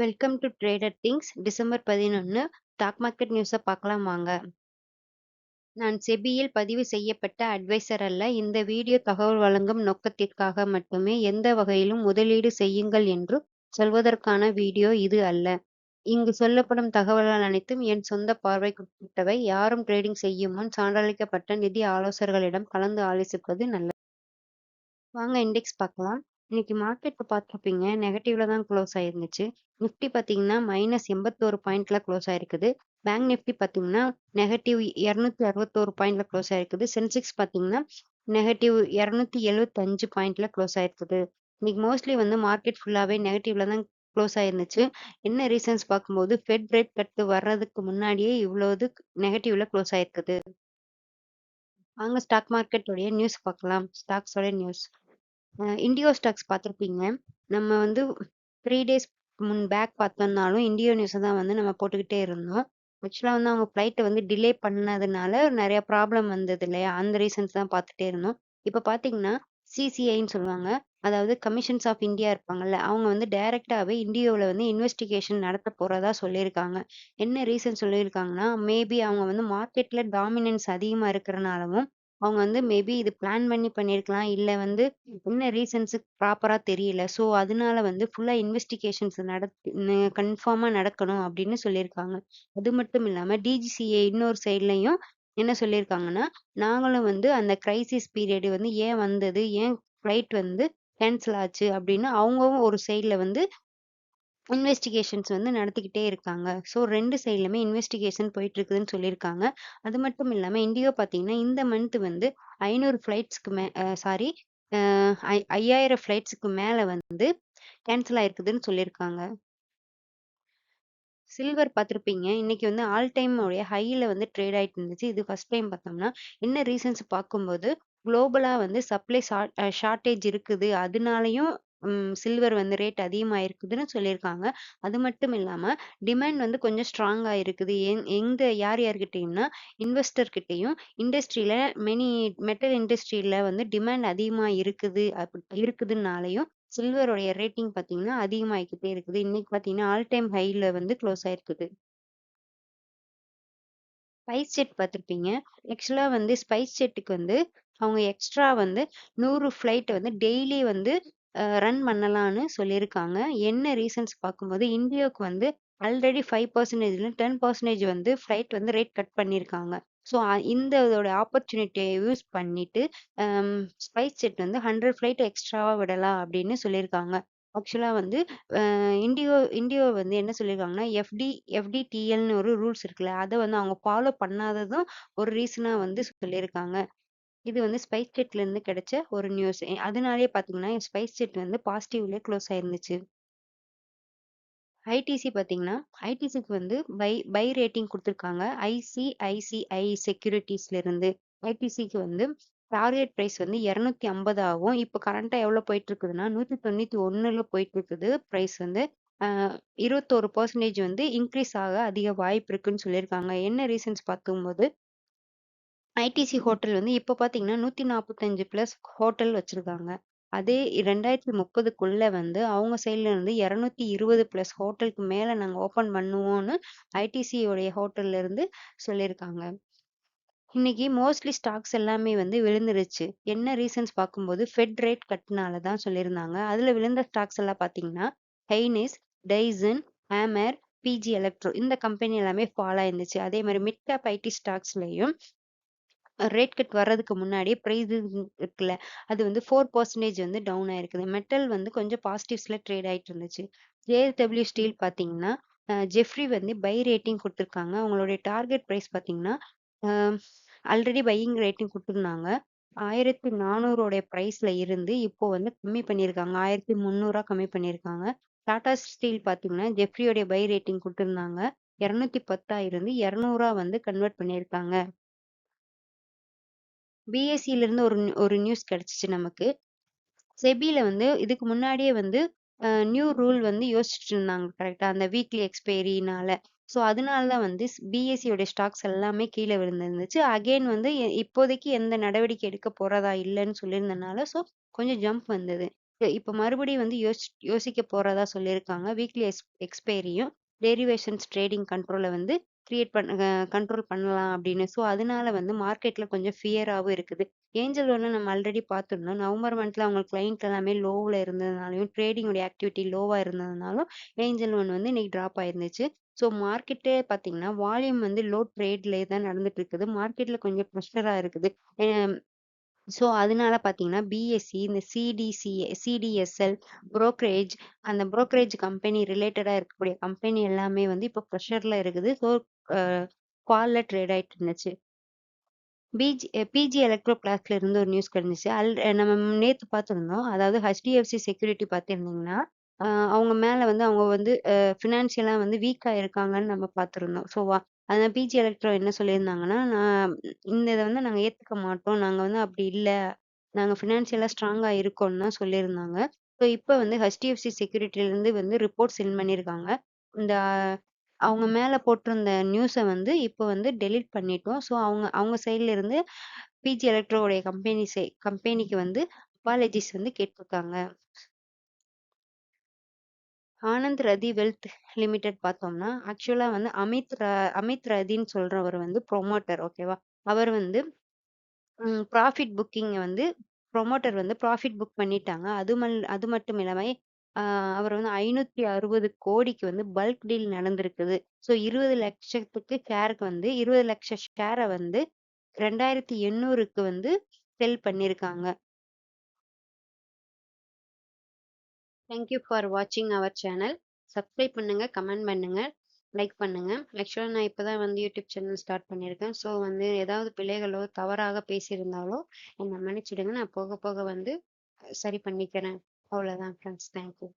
Welcome to trader things. December 11 stock market நியூஸை பார்க்கலாம் வாங்க. நான் செபியில் பதிவு செய்யப்பட்ட அட்வைசர் அல்ல. இந்த வீடியோ தகவல் வழங்கும் நோக்கத்திற்காக மட்டுமே. எந்த வகையிலும் முதலீடு செய்யுங்கள் என்று சொல்வதற்கான வீடியோ இது அல்ல. இங்கு சொல்லப்படும் தகவல்கள் அனைத்தும் என் சொந்த பார்வைக்குட்பட்டவை. யாரும் ட்ரேடிங் செய்யும் முன் சான்றளிக்கப்பட்ட நிதி ஆலோசகர்களிடம் கலந்து ஆலோசிப்பது நல்லது. வாங்க இண்டெக்ஸ் பார்க்கலாம். இன்னைக்கு மார்க்கெட் பார்த்துருப்பீங்க, நெகட்டிவ்ல தான் க்ளோஸ் ஆயிருந்துச்சு. நிஃப்டி பார்த்தீங்கன்னா -81 பாயிண்ட்ல க்ளோஸ் ஆயிருக்குது. பேங்க் நிஃப்டி பார்த்தீங்கன்னா -261 பாயிண்ட்ல க்ளோஸ் ஆயிருக்குது. சென்செக்ஸ் பார்த்தீங்கன்னா -275 பாயிண்ட்ல க்ளோஸ் ஆயிருக்குது. இன்னைக்கு மோஸ்ட்லி மார்க்கெட் ஃபுல்லாவே நெகட்டிவ்ல தான் க்ளோஸ் ஆயிருந்துச்சு. என்ன ரீசன்ஸ் பார்க்கும்போது ஃபெட் ரேட் கட்டு வர்றதுக்கு முன்னாடியே இவ்வளவு நெகட்டிவ்ல க்ளோஸ் ஆயிருக்குது. வாங்க ஸ்டாக் மார்க்கெட்டோடைய நியூஸ் பார்க்கலாம். ஸ்டாக்ஸோட நியூஸ். இண்டிகோ ஸ்டாக்ஸ் பார்த்துருப்பீங்க. நம்ம 3 டேஸ் பேக் பார்த்தோம்னாலும் இண்டியோ நியூஸை தான் நம்ம போட்டுக்கிட்டே இருந்தோம். ஆக்சுவலாக அவங்க ஃப்ளைட்டை டிலே பண்ணதுனால நிறைய ப்ராப்ளம் வந்தது இல்லையா, அந்த ரீசன்ஸ் தான் பார்த்துட்டே இருந்தோம். இப்போ பார்த்தீங்கன்னா சிசிஐன்னு சொல்லுவாங்க, அதாவது கமிஷன்ஸ் ஆஃப் இந்தியா இருப்பாங்கல்ல, அவங்க டைரக்டாவே இந்தியாவில் இன்வெஸ்டிகேஷன் நடத்த போறதா சொல்லியிருக்காங்க. என்ன ரீசன் சொல்லியிருக்காங்கன்னா, மேபி அவங்க மார்க்கெட்ல டாமினன்ஸ் அதிகமா இருக்கிறனாலவும் அவங்க மேபி இது பிளான் பண்ணி பண்ணியிருக்கலாம். இல்ல என்ன ரீசன்ஸ் ப்ராப்பரா தெரியல. ஸோ அதனால ஃபுல்லா இன்வெஸ்டிகேஷன்ஸ் கன்ஃபார்மா நடக்கணும் அப்படின்னு சொல்லியிருக்காங்க. அது மட்டும் இல்லாம டிஜிசிஏ இன்னொரு சைட்லயும் என்ன சொல்லியிருக்காங்கன்னா, நாங்களும் அந்த கிரைசிஸ் பீரியட் ஏன் வந்தது, ஏன் ஃபிளைட் கேன்சல் ஆச்சு அப்படின்னு அவங்களும் ஒரு சைட்ல இன்வெஸ்டிகேஷன்ஸ் நடத்திக்கிட்டே இருக்காங்க. ஸோ 2 சைட்லயுமே இன்வெஸ்டிகேஷன் போயிட்டு இருக்குதுன்னு சொல்லியிருக்காங்க. அது மட்டும் இல்லாம இண்டிகோ பார்த்தீங்கன்னா, இந்த மந்த் 500 ஃப்ளைட்ஸ்க்கு சாரி 5000 ஃப்ளைட்ஸ்க்கு மேல கேன்சல் ஆயிருக்குதுன்னு சொல்லியிருக்காங்க. சில்வர் பார்த்துருப்பீங்க. இன்னைக்கு ஆல் டைம் உடைய ஹைல ட்ரேட் ஆயிட்டு இருந்துச்சு. இது ஃபர்ஸ்ட் டைம் பார்த்தோம்னா, என்ன ரீசன்ஸ் பார்க்கும்போது குளோபலா சப்ளை ஷார்ட்டேஜ் இருக்குது. அதனாலயும் சில்வர் ரேட் அதிகமாயிருக்குதுன்னு சொல்லியிருக்காங்க. அது மட்டும் இல்லாம டிமாண்ட் கொஞ்சம் ஸ்ட்ராங்கா இருக்குது. எங்க யார்கிட்டயும்னா இன்வெஸ்டர் கிட்டயும், இண்டஸ்ட்ரியில மெட்டல் இண்டஸ்ட்ரியில டிமாண்ட் அதிகமா இருக்குதுனாலயும் சில்வருடைய ரேட்டிங் பார்த்தீங்கன்னா அதிகமாயிக்கிட்டே இருக்குது. இன்னைக்கு பார்த்தீங்கன்னா ஆல் டைம் ஹைல க்ளோஸ் ஆயிருக்குது. ஸ்பைஸ் ஜெட் பார்த்துருப்பீங்க. ஆக்சுவலா ஸ்பைஸ் ஜெட்டுக்கு அவங்க எக்ஸ்ட்ரா 100 ஃப்ளைட் டெய்லி ரன் பண்ணலான்னு சொல்லியிருக்காங்க. என்ன ரீசன்ஸ் பார்க்கும்போது இந்தியாவுக்கு ஆல்ரெடி 5% 10% ஃப்ளைட் ரேட் கட் பண்ணியிருக்காங்க. ஸோ இந்த இதோட ஆப்பர்ச்சுனிட்டியை யூஸ் பண்ணிட்டு ஸ்பைஸ் ஜெட் 100 ஃப்ளைட் எக்ஸ்ட்ராவா விடலாம் அப்படின்னு சொல்லியிருக்காங்க. ஆக்சுவலா இண்டிகோ இண்டிகோ என்ன சொல்லியிருக்காங்கன்னா, எஃப்டிடிஎல்னு ஒரு ரூல்ஸ் இருக்குல்ல, அதை அவங்க ஃபாலோ பண்ணாததும் ஒரு ரீசனா சொல்லியிருக்காங்க. இது ஸ்பைஸ் ஜெட்ல இருந்து கிடைச்ச ஒரு நியூஸ். அதனாலேயே பாத்தீங்கன்னா ஸ்பைஸ் ஜெட் பாசிட்டிவ்லயே க்ளோஸ் ஆயிருந்துச்சு. ஐடிசி பாத்தீங்கன்னா, ஐடிசிக்கு பை ரேட்டிங் கொடுத்துருக்காங்க. ஐசிஐசிஐ செக்யூரிட்டிஸ்ல இருந்து ஐடிசிக்கு டார்கெட் பிரைஸ் 250 ஆகும். இப்போ கரண்டா எவ்வளவு போயிட்டு இருக்குதுன்னா 191ல போயிட்டு இருக்குது. பிரைஸ் 21% இன்க்ரீஸ் ஆக அதிக வாய்ப்பு இருக்குன்னு சொல்லியிருக்காங்க. என்ன ரீசன்ஸ் பார்க்கும்போது ஐடிசி ஹோட்டல் இப்ப பாத்தீங்கன்னா 145 பிளஸ் ஹோட்டல் வச்சிருக்காங்க. அதே 2030க்குள்ள அவங்க சைட்ல இருந்து 220 பிளஸ் ஹோட்டலுக்கு மேல நாங்க ஓபன் பண்ணுவோம்னு ஐடிசி உடைய ஹோட்டல்ல இருந்து சொல்லியிருக்காங்க. இன்னைக்கு மோஸ்ட்லி ஸ்டாக்ஸ் எல்லாமே விழுந்துருச்சு. என்ன ரீசன்ஸ் பார்க்கும்போது ஃபெட் ரேட் கட்னால தான் சொல்லியிருந்தாங்க. அதுல விழுந்த ஸ்டாக்ஸ் எல்லாம் பாத்தீங்கன்னா Kaynes, Dixon, Amber, PG electro இந்த கம்பெனி எல்லாமே ஃபால் ஆயிருந்துச்சு. அதே மாதிரி மிட் கேப் ஐடி ஸ்டாக்ஸ்லயும் ரேட் கட் வர்றதுக்கு முன்னாடியே பிரைஸ் இருக்குல்ல, அது 4% டவுன் ஆயிருக்குது. மெட்டல் கொஞ்சம் பாசிட்டிவ்ஸ்ல ட்ரேட் ஆயிட்டு இருந்துச்சு. ஜேஎஸ்டபிள்யூ ஸ்டீல் பாத்தீங்கன்னா ஜெஃப்ரி பை ரேட்டிங் கொடுத்துருக்காங்க. அவங்களுடைய டார்கெட் பிரைஸ் பாத்தீங்கன்னா ஆல்ரெடி பையிங் ரேட்டிங் கொடுத்துருந்தாங்க. 1400 பிரைஸ்ல இருந்து இப்போ கம்மி பண்ணியிருக்காங்க. 1300 கம்மி பண்ணியிருக்காங்க. டாடா ஸ்டீல் பாத்தீங்கன்னா ஜெஃப்ரியோடைய பை ரேட்டிங் கொடுத்துருந்தாங்க. 210 இருந்து 200 கன்வெர்ட் பண்ணியிருக்காங்க. பிஎஸ்சில இருந்து ஒரு நியூஸ் கிடைச்சிச்சு நமக்கு. செபில இதுக்கு முன்னாடியே நியூ ரூல் யோசிச்சுட்டு இருந்தாங்க கரெக்டா, அந்த வீக்லி எக்ஸ்பைரினால. ஸோ அதனால தான் பிஎஸ்சியோட ஸ்டாக்ஸ் எல்லாமே கீழே விழுந்திருந்துச்சு. அகைன் இப்போதைக்கு எந்த நடவடிக்கை எடுக்க போறதா இல்லைன்னு சொல்லியிருந்தனால ஸோ கொஞ்சம் ஜம்ப் வந்தது. இப்ப மறுபடியும் வந்து யோசிக்க போறதா சொல்லியிருக்காங்க. வீக்லி எக்ஸ்பைரியும் டெரிவேஷன்ஸ் ட்ரேடிங் கண்ட்ரோல வந்து கண்ட்ரோல் பண்ணலாம் அப்படின்னு. ஸோ அதனால வந்து மார்க்கெட்ல கொஞ்சம் ஃபியராவும் இருக்குது. ஏஞ்சல் ஒன்ல நம்ம ஆல்ரெடி பார்த்துருந்தோம். நவம்பர் மந்த்ல அவங்க கிளையண்ட் எல்லாமே லோவ்ல இருந்ததுனாலயும், ட்ரேடிங் உடைய ஆக்டிவிட்டி லோவா இருந்ததுனாலும், ஏஞ்சல் ஒன் வந்து இன்னைக்கு டிராப் ஆயிருந்துச்சு. ஸோ மார்க்கெட்டே பார்த்தீங்கன்னா, வால்யூம் வந்து லோ ட்ரேட்லயே தான் நடந்துட்டு இருக்குது. மார்க்கெட்ல கொஞ்சம் ப்ரெஷரா இருக்குது. அ ஸோ அதனால பார்த்தீங்கன்னா, பிஎஸ்சி, இந்த சிடிஎஸ்எல், புரோக்கரேஜ், அந்த புரோக்கரேஜ் கம்பெனி ரிலேட்டடா இருக்கக்கூடிய கம்பெனி எல்லாமே வந்து இப்போ ப்ரெஷர்ல இருக்குது. ஸோ அ கால்ல ட்ரேட் ஆயிட்டு இருந்துச்சு. பிஜி எலக்ட்ரோ பிளாஸ்ல இருந்து ஒரு நியூஸ் கிடைச்சுச்சு. நம்ம நேத்து பார்த்திருந்தோம். அதாவது ஹெச்டிஎஃப்சி செக்யூரிட்டி பார்த்திருந்தீங்கன்னா, அ அவங்க மேல வந்து அவங்க வந்து ஃபினான்ஷியலா வந்து வீக்கா இருக்காங்கன்னு நம்ம பார்த்திருந்தோம். அதனால பிஜி எலக்ட்ரோ என்ன சொல்லியிருந்தாங்கன்னா, இந்த இத வந்து நாங்க ஏத்துக்க மாட்டோம். நாங்க வந்து அப்படி இல்ல. நாங்க ஃபினான்ஷியலா ஸ்ட்ராங்கா இருக்கோம்னு தான் சொல்லியிருந்தாங்க. இப்ப வந்து ஹெச்டிஎஃப்சி செக்யூரிட்டிலருந்து வந்து ரிப்போர்ட் சென்ட் பண்ணியிருக்காங்க. இந்த அவங்க மேல போட்டிருந்த நியூஸ வந்து இப்ப வந்து டெலீட் பண்ணிட்டோம். அவங்க அவங்க சைட்ல இருந்து பிஜி எலக்ட்ரோவுடைய கம்பெனிக்கு வந்து அப்பாலஜிஸ் வந்து கேட்டிருக்காங்க. ஆனந்த் ரதி வெல்த் லிமிடெட் பார்த்தோம்னா, ஆக்சுவலா வந்து அமித் ரதின்னு சொல்றவர் வந்து ப்ரொமோட்டர், ஓகேவா? அவர் வந்து ப்ராஃபிட் புக்கிங்க வந்து ப்ரொமோட்டர் வந்து ப்ராஃபிட் புக் பண்ணிட்டாங்க. அது மட்டும் இல்லாம அவர் வந்து 560 கோடிக்கு வந்து பல்க் டீல் நடந்திருக்குது. 20,00,000க்கு ஷேருக்கு வந்து 20,00,000 ஷேர வந்து 2,800க்கு வந்து செல் பண்ணியிருக்காங்க. தேங்க் யூ ஃபார் வாட்சிங் அவர் சேனல். சப்ஸ்கிரைப் பண்ணுங்க, கமெண்ட் பண்ணுங்க, லைக் பண்ணுங்க. ஆக்சுவலா நான் இப்பதான் வந்து யூடியூப் சேனல் ஸ்டார்ட் பண்ணியிருக்கேன். வந்து ஏதாவது பிழைகளோ, தவறாக பேசியிருந்தாலோ என்ன மன்னிச்சிடுங்க. நான் போக போக வந்து சரி பண்ணிக்கிறேன். அவ்வளோதான் ஃப்ரெண்ட்ஸ். Thank you.